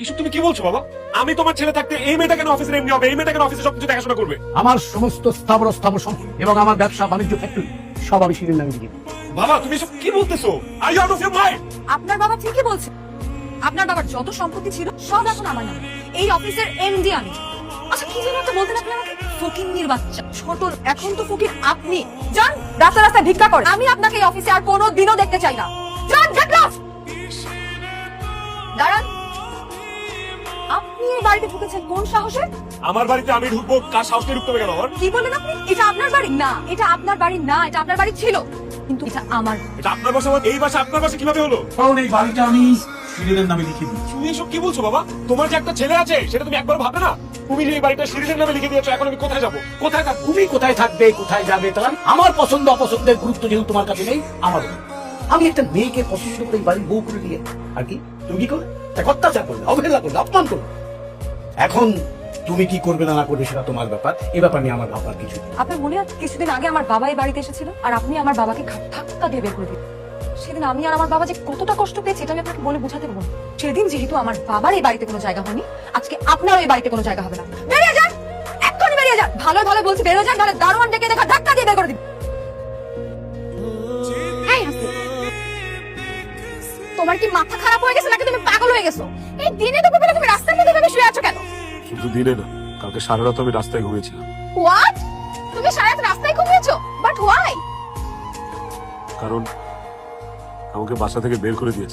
এসব তুমি কি বলছো বাবা? আমি তোমার ছেলে থাকতে এই মেয়েটা কেন অফিসে এমনি হবে? এই মেয়েটা কেন অফিসে সবকিছু দেখাশোনা করবে? আমার সমস্ত স্থাবর সম্পত্তি এবং আমার ব্যবসা বাণিজ্য ফ্যাক্টরি সব আমি শিরিন নামে লিখে দিই। বাবা তুমি এসব কি বলতেছো? Are you out of your mind? আপনার বাবা ঠিকই বলছে। আপনার বাবার যত সম্পত্তি ছিল সব এখন আমার নামে। এই অফিসের এমডি আমি। আচ্ছা কি যেন একটা বলতেন আপনি আমাকে? ফকিন্নির বাচ্চা ছোট। এখন তো ফকির আপনি। যান রাস্তায় রাস্তায় ভিক্ষা করেন। আমি আপনাকে এই অফিসে আর কোনো দিনও দেখতে চাই না। যান গেট লস্ট। দাঁড়ান, আপনি এই বাড়িতে ঢুকেছেন কোন সাহসে? আমার বাড়িতে আমি ঢুকবো, কার সাহস নিয়ে ঢুকতে হবে কেন আমার? কি বললেন আপনি? এটা আপনার বাড়ি না, এটা আপনার বাড়ি না, এটা আপনার বাড়ি ছিল, কিন্তু এটা আমার। এটা আপনার বাসা, এই বাসা আপনার বাসা কিভাবে হলো? কারণ এই বাড়িটা আমি শিরিনের নামে লিখে দিই। তুমি এসব কি বলছো বাবা? তোমার যে একটা ছেলে আছে সেটা তুমি একবার ভাববে না? তুমি যে এই বাড়িটা শিরিনের নামে লিখে দিয়েছো, এখন আমি কোথায় যাবো, কোথায় থাকবো? তুমি কোথায় থাকবে, কোথায় যাবে, তাহলে আমার পছন্দ অপছন্দের গুরুত্ব যেহেতু তোমার কাছে নেই, আমার নেই। আমি একটা মেয়েকে পছন্দ করে এই বাড়ির বউ করে দিয়ে আর কি তুমি কি করবে? তাকে অত্যাচার করবে, অবহেলা করবে, অপমান করবে। এখন তুমি কি করবে না করবে সেটা তোমার ব্যাপার, এ ব্যাপার নিয়ে আমার ভাববার কিছু নেই। আপনার মনে আছে কিছুদিন আগে আমার বাবা এই বাড়িতে এসেছিল আর আপনি আমার বাবাকে ধাক্কা দিয়ে বের করে দিলেন? সেদিন আমি আর আমার বাবা যে কতটা কষ্ট পেয়েছি এটা আমি আপনাকে বলে বোঝাতে পারবো না। সেদিন যেহেতু আমার বাবার এই বাড়িতে কোনো জায়গা হয়নি, আজকে আপনারও এই বাড়িতে কোনো জায়গা হবে না। বেরিয়ে যান, এক্ষুনি বেরিয়ে যান। ভালো ভালো বলছি বেরিয়ে যান, তাহলে দারোয়ান ডেকে দেখা ধাক্কা দিয়ে বের করে দিন। এই হাসি, তোমার কি মাথা খারাপ হয়ে গেছে নাকি তুমি পাগল হয়ে গেছো? এই দিনে দুপুরে তুমি রাস্তার মধ্যে ভেবে শুয়ে আছো কেন? শুধু দিনে না, কালকে সারা রাত আমি রাস্তায় ঘুমিয়েছিলাম। হোয়াট? তুমি সারা রাত রাস্তায় ঘুমিয়েছো? But why? কারণ আমাকে বাসা থেকে বের করে দিয়েছে।